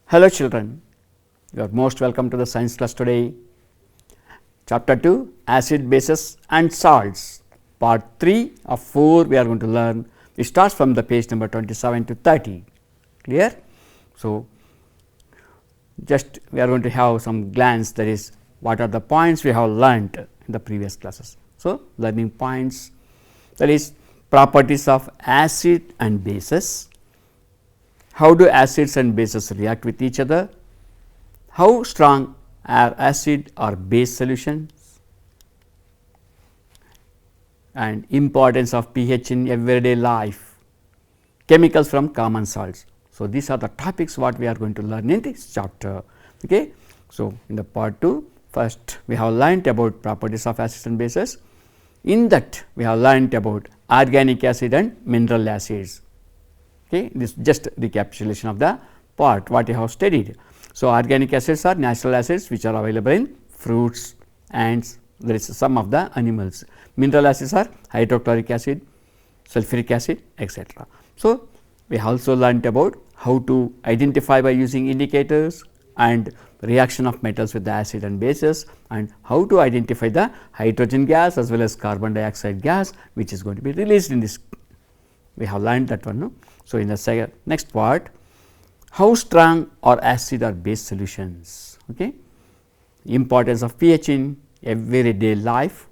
Hello children, you are most welcome to the science class today. Chapter 2 Acid, Bases and Salts, part 3 of 4 we are going to learn. It starts from the page number 27 to 30, clear. So, just we are going to have some glance, that is what are the points we have learnt in the previous classes. So, learning points, that is properties of acid and bases. How do acids and bases react with each other? How strong are acid or base solutions? And importance of pH in everyday life, chemicals from common salts. So, these are the topics what we are going to learn in this chapter. Okay. So, in the part 2, first we have learnt about properties of acids and bases. In that we have learnt about organic acid and mineral acids. Okay. This is just recapitulation of the part what you have studied. So, organic acids are natural acids which are available in fruits, ants, there is some of the animals. Mineral acids are hydrochloric acid, sulfuric acid, etc. So, we also learnt about how to identify by using indicators and reaction of metals with the acid and bases, and how to identify the hydrogen gas as well as carbon dioxide gas which is going to be released in this. We have learned that one. No? So, in the next part, how strong are acid or base solutions, okay? Importance of pH in everyday life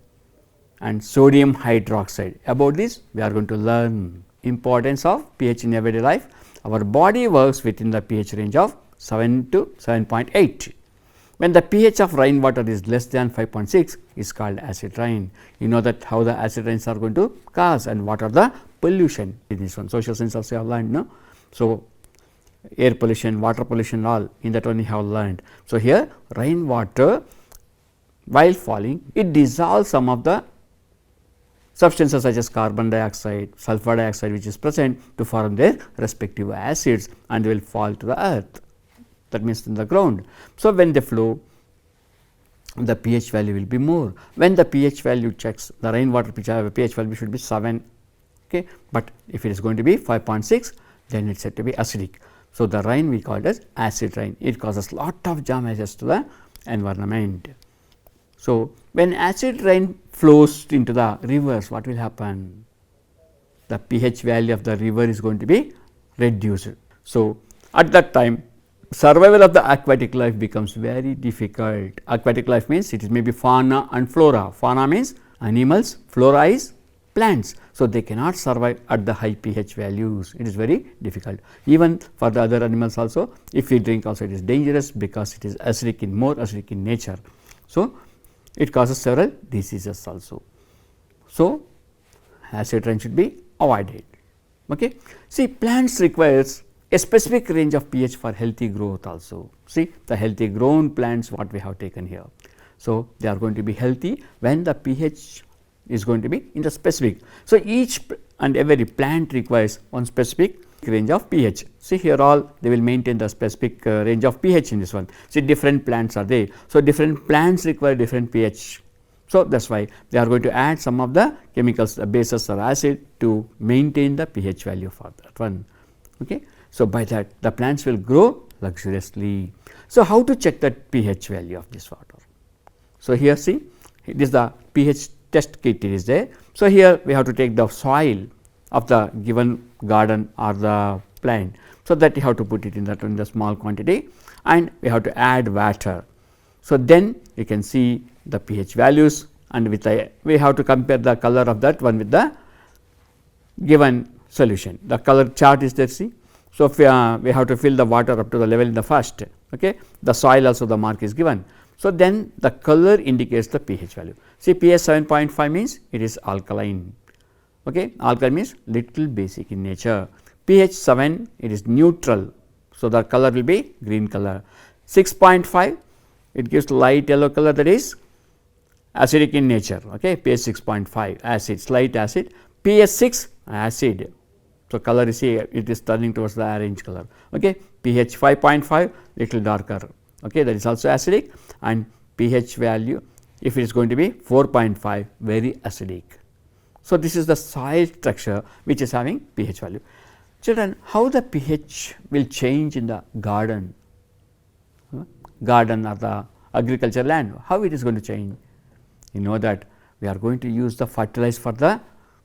and sodium hydroxide. About this we are going to learn. Importance of pH in everyday life. Our body works within the pH range of 7 to 7.8. When the pH of rainwater is less than 5.6 is called acid rain. You know that how the acid rains are going to cause and what are the pollution in this one. Social science also have learned. No? So, air pollution, water pollution, all in that one you have learned. So, here rainwater while falling it dissolves some of the substances such as carbon dioxide, sulfur dioxide which is present to form their respective acids, and they will fall to the earth, that means in the ground. So, when they flow the pH value will be more. When the pH value checks, the rainwater pH value should be 7, okay, but if it is going to be 5.6 then it is said to be acidic. So, the rain we call it as acid rain, it causes lot of damages to the environment. So, when acid rain flows into the rivers, what will happen? The pH value of the river is going to be reduced. So, at that time survival of the aquatic life becomes very difficult. Aquatic life means it is maybe fauna and flora. Fauna means animals, flora is plants. So, they cannot survive at the high pH values, it is very difficult. Even for the other animals also, if we drink also it is dangerous because it is acidic in more acidic in nature. So, it causes several diseases also. So, acid rain should be avoided. Okay. See, plants requires a specific range of pH for healthy growth also. See, the healthy grown plants what we have taken here. So, they are going to be healthy when the pH is going to be in the specific. So, each and every plant requires one specific range of pH. See, here all they will maintain the specific range of pH in this one. See, different plants are there. So, different plants require different pH. So, that is why they are going to add some of the chemicals, the bases or acid to maintain the pH value for that one. Okay. So, by that the plants will grow luxuriously. So, how to check that pH value of this water? So, here see, this is the pH test kit it is there. So, here we have to take the soil of the given garden or the plant. So, that you have to put it in the small quantity and we have to add water. So, then you can see the pH values, and with the we have to compare the color of that one with the given solution. The color chart is there, see. So, if we have to fill the water up to the level in the first, okay. The soil also the mark is given. So, then the color indicates the pH value. See, pH 7.5 means it is alkaline. Okay. Alkaline means little basic in nature. pH 7 it is neutral. So, the color will be green color. 6.5 it gives light yellow color, that is acidic in nature. Okay. pH 6.5 acid, slight acid. pH 6 acid. So, color is here, it is turning towards the orange color. Okay. pH 5.5 little darker. Okay. That is also acidic, and pH value if it is going to be 4.5 very acidic. So, this is the soil structure which is having pH value. Children, how the pH will change in the garden garden or the agriculture land, how it is going to change? You know that we are going to use the fertilizer for the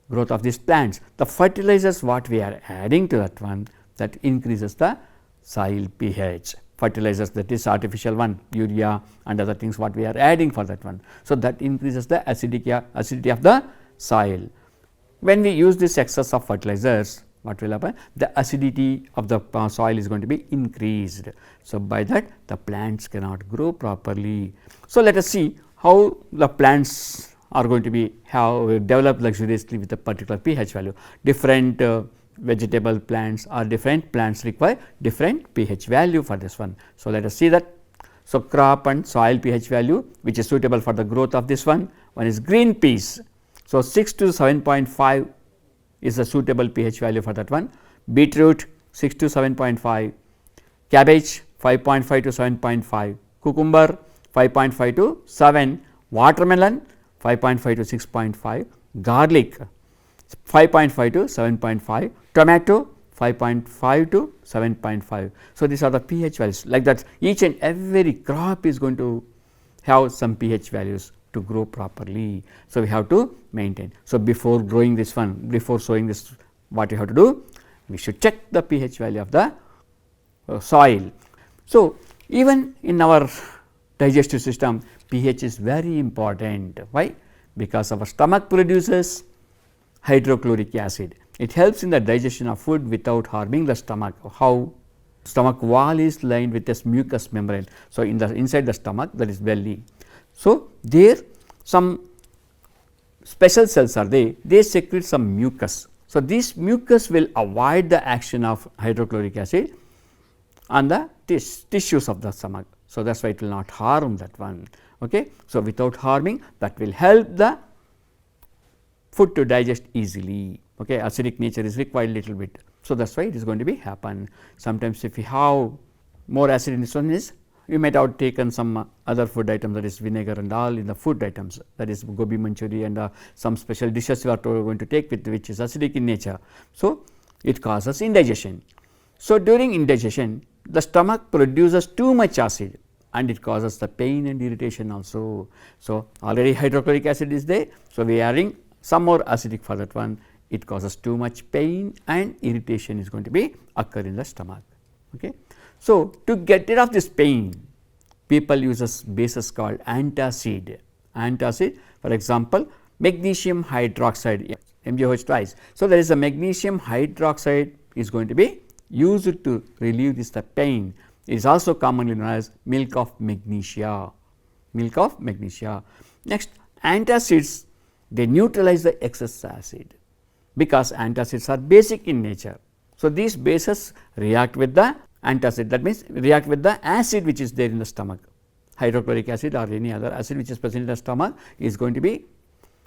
growth of these plants. The fertilizers what we are adding to that one, that increases the soil pH. Fertilizers, that is artificial one, urea and other things what we are adding for that one. So, that increases the acidity of the soil. When we use this excess of fertilizers, what will happen? The acidity of the soil is going to be increased. So, by that the plants cannot grow properly. So, let us see how the plants are going to be develop luxuriously with a particular pH value. Different vegetable plants or different plants require different pH value for this one. So, let us see that. So, crop and soil pH value which is suitable for the growth of this one is green peas. So, 6 to 7.5 is a suitable pH value for that one. Beetroot 6 to 7.5, cabbage 5.5 to 7.5, cucumber 5.5 to 7, watermelon 5.5 to 6.5, garlic 5.5 to 7.5, tomato 5.5 to 7.5. So, these are the pH values, like that each and every crop is going to have some pH values to grow properly. So, we have to maintain. So, before growing this one, before sowing this, what you have to do? We should check the pH value of the soil. So, even in our digestive system, pH is very important. Why? Because our stomach produces hydrochloric acid. It helps in the digestion of food without harming the stomach. How? Stomach wall is lined with this mucous membrane. So, inside the stomach, that is belly. So, there some special cells are there, they secrete some mucus. So, this mucus will avoid the action of hydrochloric acid on the tissues of the stomach. So, that is why it will not harm that one. Okay. So, without harming, that will help the food to digest easily. Okay. Acidic nature is required little bit. So, that is why it is going to be happen. Sometimes if we have more acid in this one is, we might have taken some other food items, that is vinegar and all in the food items, that is gobi manchuri and some special dishes we are going to take with which is acidic in nature. So, it causes indigestion. So, during indigestion the stomach produces too much acid and it causes the pain and irritation also. So, already hydrochloric acid is there. So, we are adding some more acidic for that one, it causes too much pain and irritation is going to be occur in the stomach. Okay. So, to get rid of this pain, people use bases called antacid. Antacid, for example, magnesium hydroxide, MgOH twice. So, there is a magnesium hydroxide is going to be used to relieve this the pain. It is also commonly known as milk of magnesia. Milk of magnesia. Next, antacids, they neutralize the excess acid because antacids are basic in nature. So, these bases react with the antacid, that means react with the acid which is there in the stomach. Hydrochloric acid or any other acid which is present in the stomach is going to be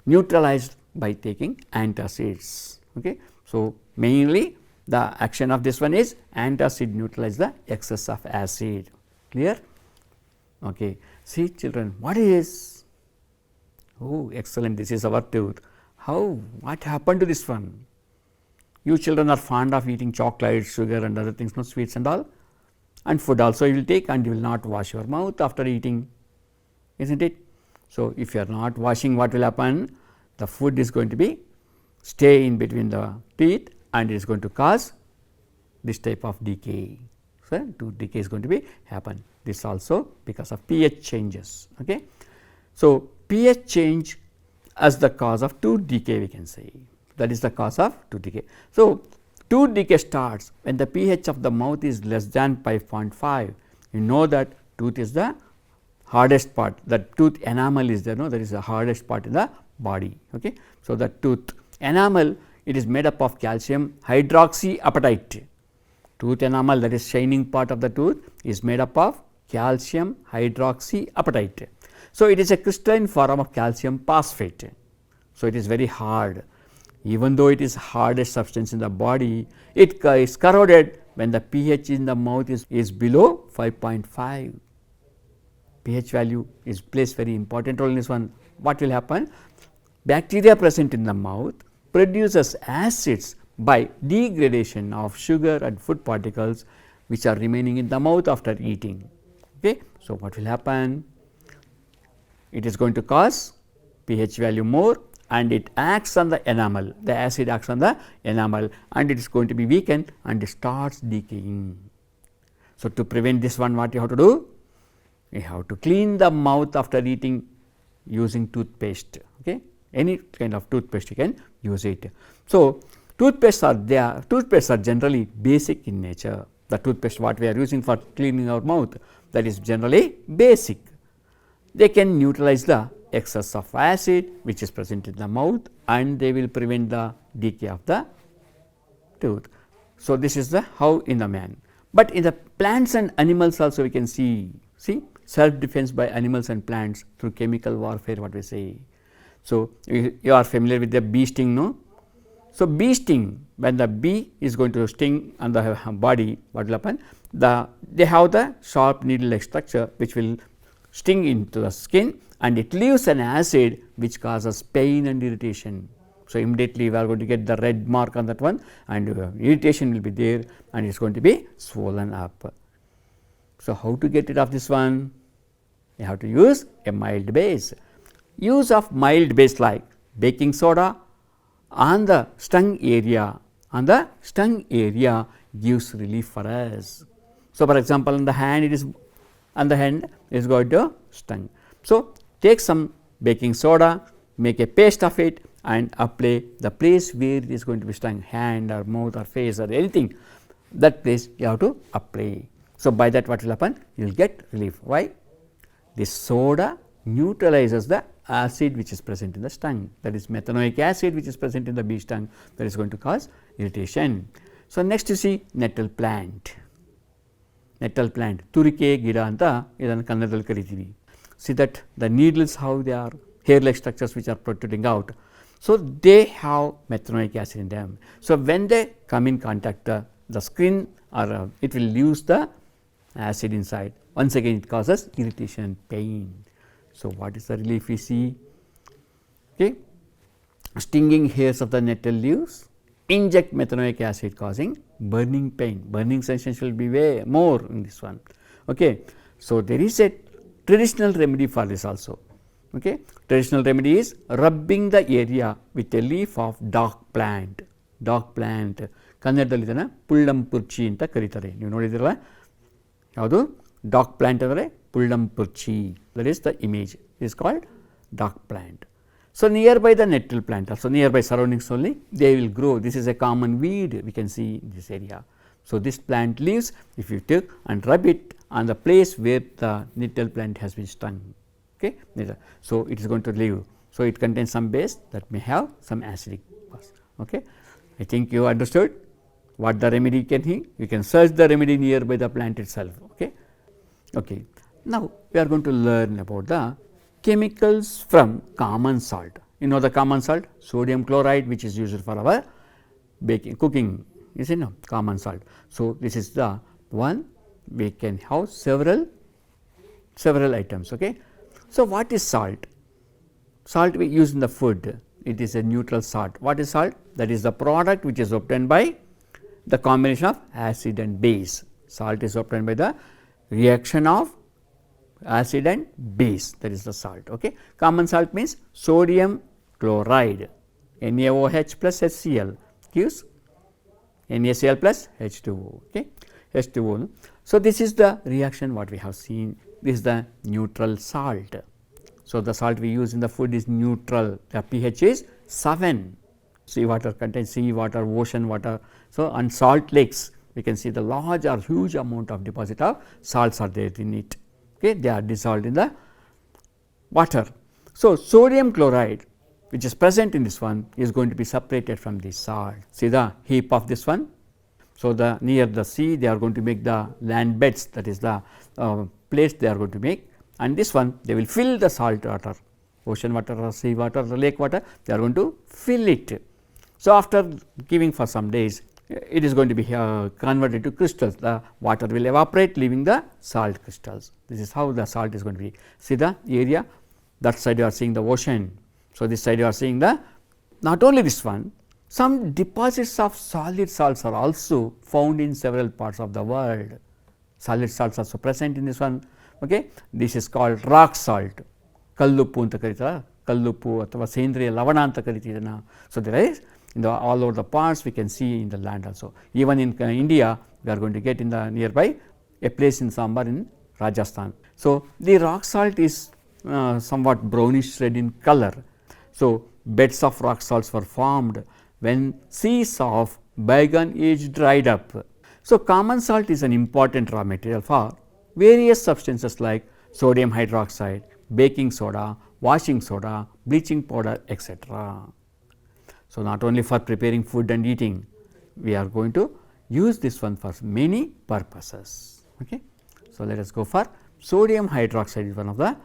neutralized by taking antacids. Okay. So, mainly the action of this one is antacid neutralize the excess of acid. Clear? Okay. See children, what is? Oh, excellent, this is our tooth. How? What happened to this one? You children are fond of eating chocolate, sugar and other things, no, sweets and all, and food also you will take and you will not wash your mouth after eating, is not it? So, if you are not washing, what will happen? The food is going to be stay in between the teeth and it is going to cause this type of decay. So, tooth decay is going to be happen. This also because of pH changes. Okay. So, pH change as the cause of tooth decay, we can say. That is the cause of tooth decay. So, tooth decay starts when the pH of the mouth is less than 5.5. You know that tooth is the hardest part, the tooth enamel is there, no, that is the hardest part in the body. Okay. So, the tooth enamel, it is made up of calcium hydroxyapatite. Tooth enamel, that is shining part of the tooth, is made up of calcium hydroxyapatite. So, it is a crystalline form of calcium phosphate. So, it is very hard. Even though it is hardest substance in the body, it is corroded when the pH in the mouth is below 5.5. pH value is plays very important role in this one. What will happen? Bacteria present in the mouth produces acids by degradation of sugar and food particles which are remaining in the mouth after eating. Okay. So, what will happen? It is going to cause pH value more and it acts on the enamel, the acid acts on the enamel and it is going to be weakened and it starts decaying. So, to prevent this one, what you have to do? You have to clean the mouth after eating using toothpaste. Okay. Any kind of toothpaste you can use it. So, toothpastes are generally basic in nature. The toothpaste what we are using for cleaning our mouth, that is generally basic. They can neutralize the excess of acid which is present in the mouth and they will prevent the decay of the tooth. So, this is the how in the man, but in the plants and animals also we can see self defense by animals and plants through chemical warfare, what we say. So, you are familiar with the bee sting, no? So, bee sting, when the bee is going to sting on the body, what will happen? They have the sharp needle like structure which will sting into the skin and it leaves an acid which causes pain and irritation. So, immediately we are going to get the red mark on that one and irritation will be there and it is going to be swollen up. So, how to get rid of this one? You have to use a mild base. Use of mild base like baking soda on the stung area, gives relief for us. So, for example, on the hand it is going to sting. So, take some baking soda, make a paste of it and apply the place where it is going to be stung, hand or mouth or face or anything, that place you have to apply. So, by that what will happen? You will get relief. Why? This soda neutralizes the acid which is present in the stung, that is methanoic acid which is present in the bee stung, that is going to cause irritation. So, next you see nettle plant. ತುರಿಕೆ ಗಿಡ ಅಂತ ಇದನ್ನು ಕನ್ನಡದಲ್ಲಿ ಕರಿತೀವಿ. See that the needles how they are hair like structures which are protruding out. So, they have methanoic acid in them. So, when they come in contact the skin or it will lose the acid inside, once again it causes irritation and pain. So, what is the relief we see? Okay. Stinging hairs of the nettle leaves, inject methanoic acid causing burning pain, burning sensation will be way more in this one. Okay. So, there is a traditional remedy for this also. Okay. Traditional remedy is rubbing the area with a leaf of dock plant. ಕನ್ನಡದಲ್ಲಿ ಇದನ್ನು ಪುಳ್ಳಂಪುರ್ಚಿ ಅಂತ ಕರೀತಾರೆ. ನೀವು ನೋಡಿದಿರಲ್ಲ, ಯಾವುದು dock plant ಅಂದರೆ ಪುಳ್ಳಂಪುರ್ಚಿ, that is the image, it is called dock plant. So, nearby the nettle plant also, nearby surroundings only they will grow. This is a common weed we can see in this area. So, this plant leaves, if you take and rub it on the place where the nettle plant has been stung. Okay. So, it is going to leave. So, it contains some base that may have some acidic cause. Okay. I think you understood what the remedy can be. You can search the remedy nearby the plant itself. Okay. Okay. Now, we are going to learn about the chemicals from common salt. You know the common salt, sodium chloride, which is used for our cooking, is it no common salt. So, this is the one we can have several items. Okay. So, what is salt? Salt we use in the food, it is a neutral salt. What is salt? That is the product which is obtained by the combination of acid and base. Salt is obtained by the reaction of acid and base, that is the salt. Okay. Common salt means sodium chloride, NaOH plus HCl gives NaCl plus H2O. Okay. H2O. So, this is the reaction what we have seen. This is the neutral salt. So, the salt we use in the food is neutral. The pH is 7. Sea water contains sea water, ocean water. So, on salt lakes we can see the large or huge amount of deposit of salts are there in it. Okay, they are dissolved in the water. So, sodium chloride which is present in this one is going to be separated from the salt. See the heap of this one. So, near the sea they are going to make the land beds, that is the place they are going to make, and this one they will fill the salt water, ocean water or sea water or lake water, they are going to fill it. So, after giving for some days it is going to be converted to crystals. The water will evaporate leaving the salt crystals. This is how the salt is going to be. See the area, that side you are seeing the ocean. So, this side you are seeing the, not only this one, some deposits of solid salts are also found in several parts of the world. Solid salts are also present in this one. Okay. This is called rock salt. Kalluppu anta karitara, Kalluppu athava Sendriya lavana anta karitidana. So, there is in the all over the parts we can see in the land also. Even in India we are going to get in the nearby a place in Sambar in Rajasthan. So, the rock salt is somewhat brownish red in color. So, beds of rock salts were formed when seas of bygone age dried up. So, common salt is an important raw material for various substances like sodium hydroxide, baking soda, washing soda, bleaching powder, etc. So, not only for preparing food and eating, we are going to use this one for many purposes. Okay. So, let us go for sodium hydroxide is one of the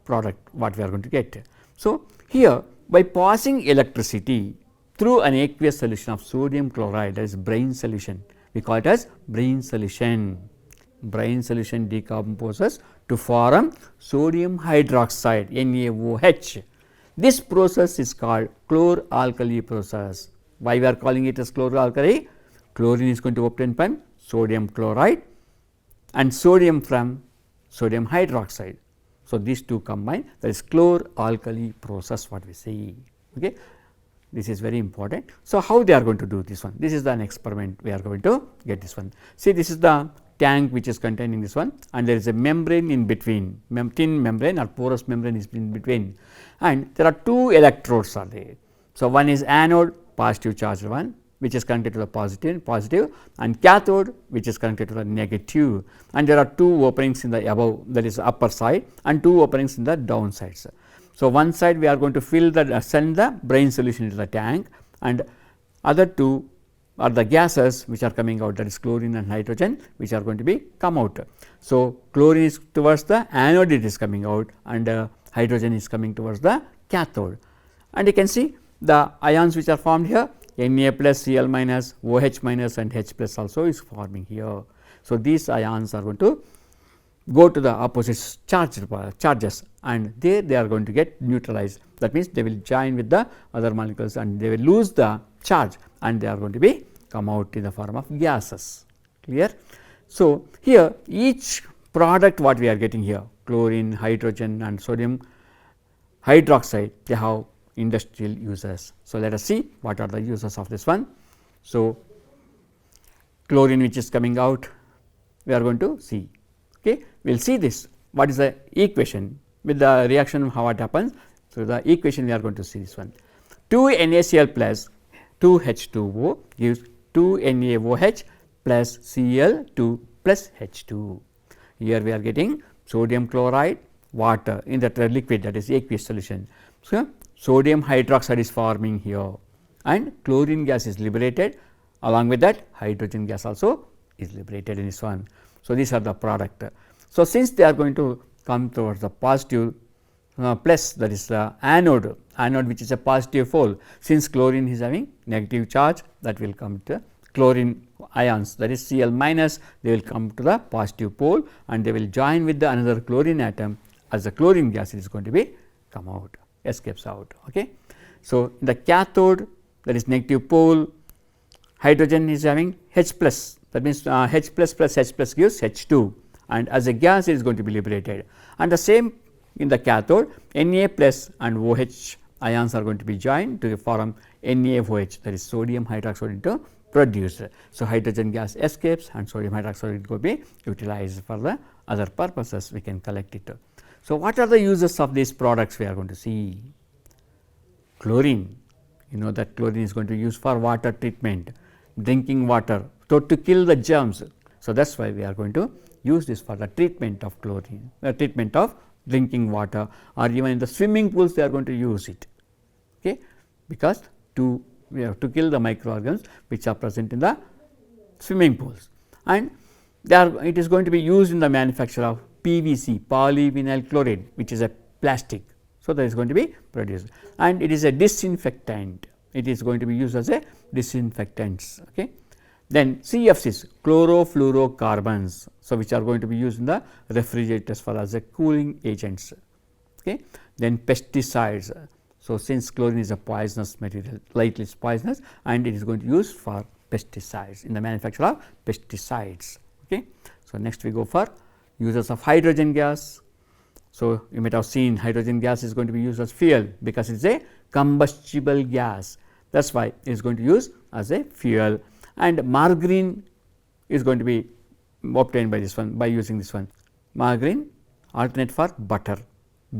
product what we are going to get. So, here by passing electricity through an aqueous solution of sodium chloride, that is brine solution, we call it as brine solution. Brine solution decomposes to form sodium hydroxide NaOH. This process is called chloralkali process. Why we are calling it as chloralkali? Chlorine is going to obtain from sodium chloride and sodium from sodium hydroxide. So, these two combine, that is chloralkali process what we see. Okay. This is very important. So, how they are going to do this one? This is an experiment we are going to get this one. See, this is the tank which is containing this one, and there is a membrane in between, thin membrane or porous membrane is in between, and there are two electrodes are there. So, one is anode positive charged one, which is connected to the positive, and cathode which is connected to the negative, and there are two openings in the above, that is upper side, and two openings in the down sides. So, one side we are going to fill the send the brine solution into the tank, and other two are the gases which are coming out, that is chlorine and hydrogen, which are going to be come out. So, chlorine is towards the anode, it is coming out, and hydrogen is coming towards the cathode, and you can see the ions which are formed here, Na plus, Cl minus, OH minus, and H plus also is forming here. So, these ions are going to go to the opposite charges, and there they are going to get neutralized. That means, they will join with the other molecules and they will lose the charge, and they are going to be come out in the form of gases. Clear? So, here each product what we are getting here, chlorine, hydrogen and sodium hydroxide, they have industrial uses. So, let us see what are the uses of this one. So, chlorine which is coming out, we are going to see. Okay. We will see this, what is the equation with the reaction how it happens. So, the equation we are going to see this one, 2 NaCl plus 2 H2O gives 2 NaOH plus Cl2 plus H2. Here we are getting sodium chloride, water in that liquid, that is aqueous solution. So, sodium hydroxide is forming here, and chlorine gas is liberated, along with that hydrogen gas also is liberated in this one. So, these are the product. So, since they are going to come towards the positive plus, that is the anode which is a positive pole, since chlorine is having negative charge, that will come to chlorine ions, that is Cl minus, they will come to the positive pole and they will join with the another chlorine atom, as the chlorine gas is going to be come out, escapes out. Okay. So, in the cathode, that is negative pole, hydrogen is having H plus, that means H plus plus H plus gives H2, and as a gas it is going to be liberated, and the same in the cathode, Na plus and OH ions are going to be joined to form NaOH, that is sodium hydroxide into produced. So, hydrogen gas escapes and sodium hydroxide will be utilized for the other purposes, we can collect it. So, what are the uses of these products we are going to see? Chlorine, you know that chlorine is going to use for water treatment, drinking water, so to kill the germs. So, that is why we are going to use this for the treatment of chlorine, the treatment of drinking water, or even in the swimming pools they are going to use it, okay, because we have to kill the microorganisms which are present in the swimming pools, and it is going to be used in the manufacture of PVC, polyvinyl chloride, which is a plastic. So, that is going to be produced, and it is a disinfectant, it is going to be used as a disinfectant. Okay. Then CFCs, chlorofluorocarbons, so which are going to be used in the refrigerators for as a cooling agents. Okay. Then pesticides. So, since chlorine is a poisonous material, lightly poisonous, and it is going to be used for pesticides in the manufacture of pesticides. Okay. So, next we go for uses of hydrogen gas. So, you might have seen hydrogen gas is going to be used as fuel because it is a combustible gas, that is why it is going to use as a fuel, and margarine is going to be obtained by this one, by using this one. Margarine alternate for butter,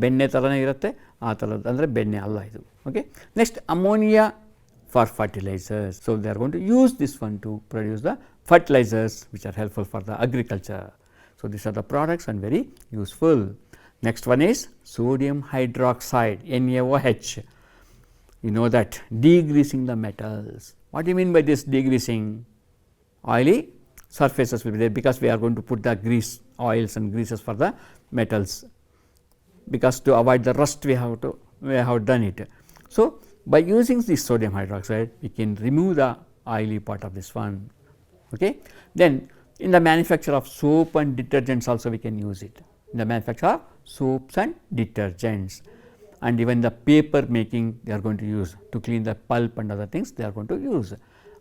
ಬೆಣ್ಣೆ ಥರನೇ ಇರುತ್ತೆ ಆ ಥರದ್ದು, ಅಂದರೆ ಬೆಣ್ಣೆ ಅಲ್ಲ ಇದು. Okay. Next, ammonia for fertilizers. So, they are going to use this one to produce the fertilizers which are helpful for the agriculture. So, these are the products and very useful. Next one is sodium hydroxide, NaOH. You know that degreasing the metals. What do you mean by this degreasing? Oily surfaces will be there because we are going to put the grease, oils and greases for the metals, because to avoid the rust we have done it. So, by using this sodium hydroxide we can remove the oily part of this one. Okay. Then in the manufacture of soap and detergents also we can use it, in the manufacture of soaps and detergents, and even the paper making they are going to use to clean the pulp and other things they are going to use,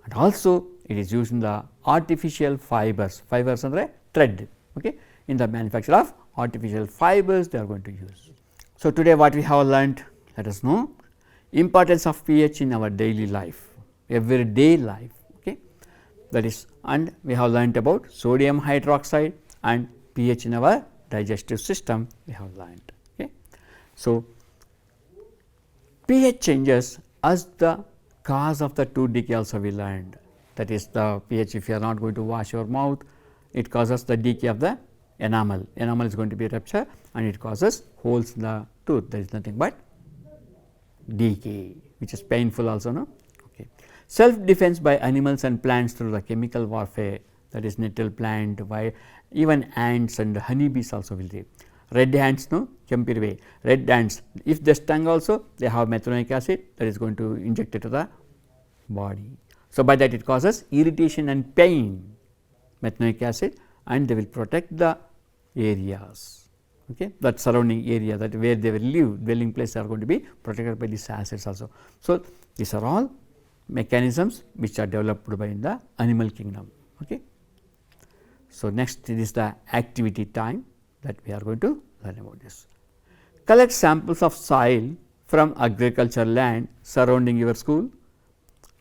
and also it is used in the artificial fibers, fibers andre thread. Okay. In the manufacture of artificial fibers they are going to use. So, today what we have learnt, let us know importance of pH in our daily life, everyday life. Okay. That is, and we have learnt about sodium hydroxide and pH in our digestive system we have learnt. Okay. So, pH changes as the cause of the tooth decay also we learned, that is the pH, if you are not going to wash your mouth, it causes the decay of the enamel. Enamel is going to be rupture and it causes holes in the tooth. There is nothing but decay, which is painful also. No? Okay. Self defense by animals and plants through the chemical warfare, that is nettle plant, by even ants and honeybees also will be. Red ants, no, ಕೆಂಪಿರುವೆ, red ants, if they stung also they have methanoic acid that is going to inject it to the body. So, by that it causes irritation and pain, methanoic acid, and they will protect the areas, okay, that surrounding area, that where they will live, dwelling place are going to be protected by these acids also. So, these are all mechanisms which are developed by in the animal kingdom. Okay. So, next is the activity time that we are going to learn about this. Collect samples of soil from agriculture land surrounding your school,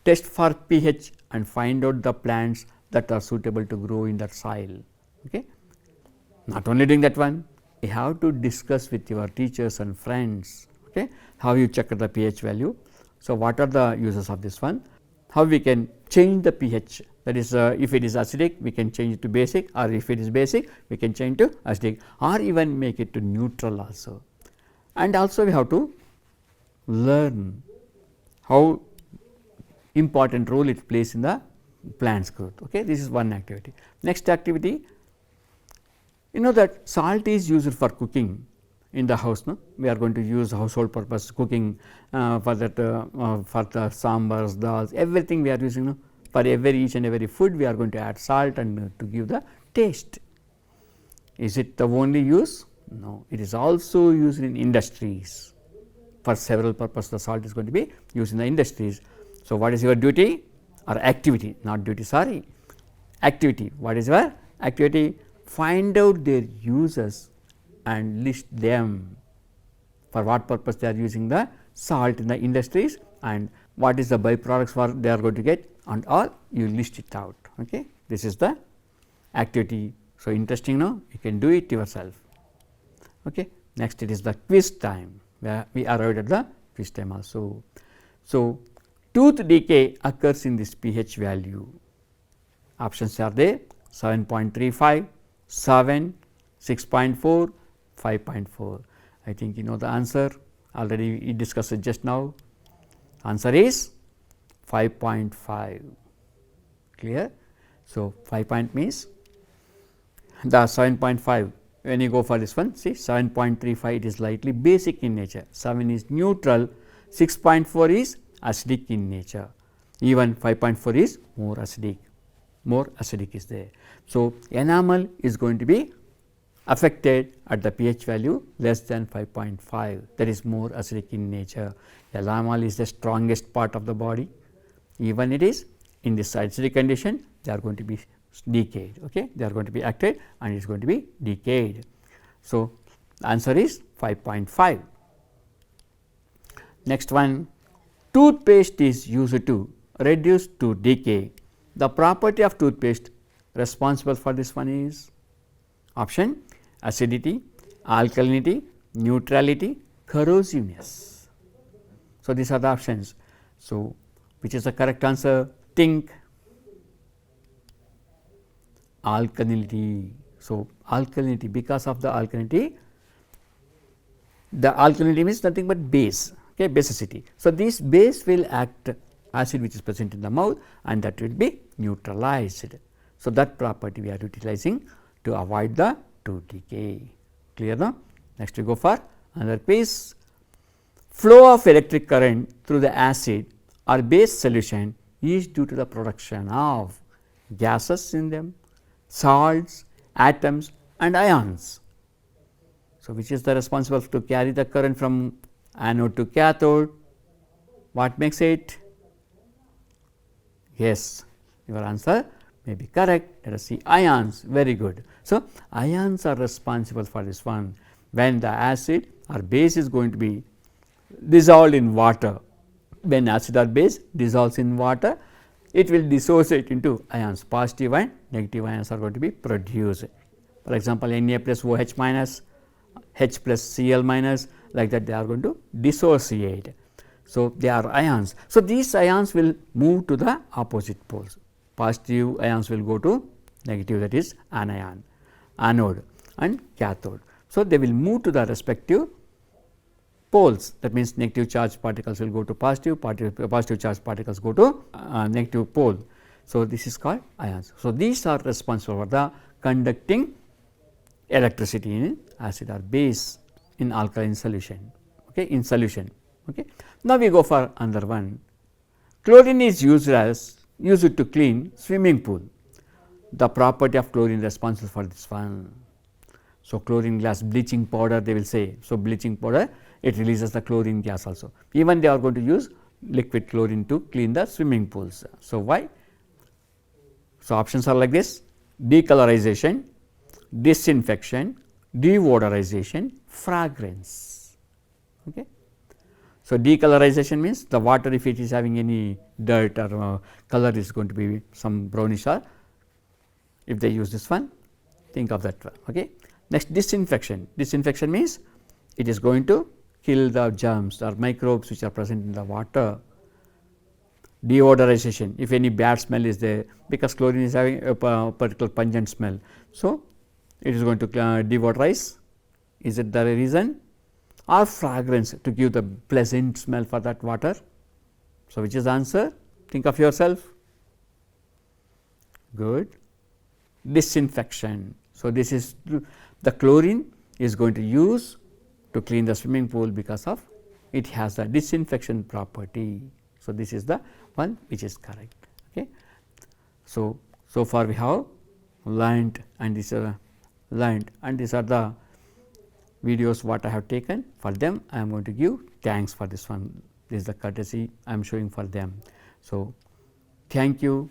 test for pH and find out the plants that are suitable to grow in that soil. Okay. Not only doing that one, you have to discuss with your teachers and friends, okay, how you check the pH value. So, what are the uses of this one, how we can change the pH, that is if it is acidic we can change it to basic, or if it is basic we can change to acidic, or even make it to neutral also. And also we have to learn how important role it plays in the plant's growth. Okay. This is one activity. Next activity, you know that salt is used for cooking in the house. No? We are going to use household purpose cooking for that for the sambars, dals, everything we are using. No? For each and every food we are going to add salt and to give the taste. Is it the only use? No, it is also used in industries. For several purposes the salt is going to be used in the industries. So, what is your duty or activity, not duty, sorry, activity. What is your activity? Find out their uses and list them, for what purpose they are using the salt in the industries and what is the byproducts for they are going to get, and all you list it out. Okay. This is the activity. So, interesting, no? You can do it yourself. Okay. Next, it is the quiz time, where we arrived at the quiz time also. So, tooth decay occurs in this pH value. Options are there: 7.35, 7, 6.4, 5.4. I think you know the answer, already we discussed it just now. Answer is 5.5. Clear? So, 5 point means the 7.5, when you go for this one, see 7.35 it is slightly basic in nature, 7 is neutral, 6.4 is acidic in nature, even 5.4 is more acidic is there. So, enamel is going to be affected at the pH value less than 5.5, that is more acidic in nature. Enamel is the strongest part of the body, even it is in this acidic condition they are going to be decayed. Okay? They are going to be acted and it is going to be decayed. So, the answer is 5.5. Next one, toothpaste is used to reduce to decay. The property of toothpaste responsible for this one is option acidity, alkalinity, neutrality, corrosiveness. So, these are the options. So, which is the correct answer? Think. Alkalinity. So, alkalinity, because of the alkalinity means nothing but base, okay, basicity. So, this base will act acid which is present in the mouth and that will be neutralized. So, that property we are utilizing to avoid the tooth decay. Clear now? Next we go for another quiz. Flow of electric current through the acid or base solution is due to the production of gases in them, salts, atoms and ions. So, which is the responsible to carry the current from anode to cathode? What makes it? Yes, your answer may be correct. Let us see, ions. Very good. So, ions are responsible for this one. When the acid or base is going to be dissolved in water, when acid or base dissolves in water, it will dissociate into ions. Positive and negative ions are going to be produced. For example, Na plus OH minus, H plus Cl minus, like that they are going to dissociate. So, they are ions. So, these ions will move to the opposite poles. Positive ions will go to negative, that is anion, anode and cathode. So, they will move to the respective poles, that means negative charge particles will go to positive, positive charge particles go to negative pole. So, this is called ions. So, these are responsible for the conducting electricity in acid or base in alkaline solution, okay, in solution. Okay. Now, we go for another one. Chlorine is used to clean swimming pool. The property of chlorine responsible for this one. So, chlorine gas, bleaching powder they will say. So, bleaching powder, it releases the chlorine gas also. Even they are going to use liquid chlorine to clean the swimming pools. So, why? So, options are like this: decolorization, disinfection, deodorization, fragrance. Okay. So, decolorization means the water, if it is having any dirt or color, is going to be some brownish, or if they use this one, think of that one. Okay. Next, disinfection. Disinfection means it is going to kill the germs or microbes which are present in the water. Deodorization, if any bad smell is there, because chlorine is having a particular pungent smell. So, it is going to deodorize. Is it the reason? Or fragrance, to give the pleasant smell for that water. So, which is the answer? Think of yourself. Good. Disinfection. So, this is the chlorine is going to use to clean the swimming pool because of it has the disinfection property. So, this is the one which is correct. Okay. So, so far we have learned, and these are the videos what I have taken. For them I am going to give thanks for this one. This is the courtesy I am showing for them. So, thank you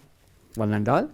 one and all.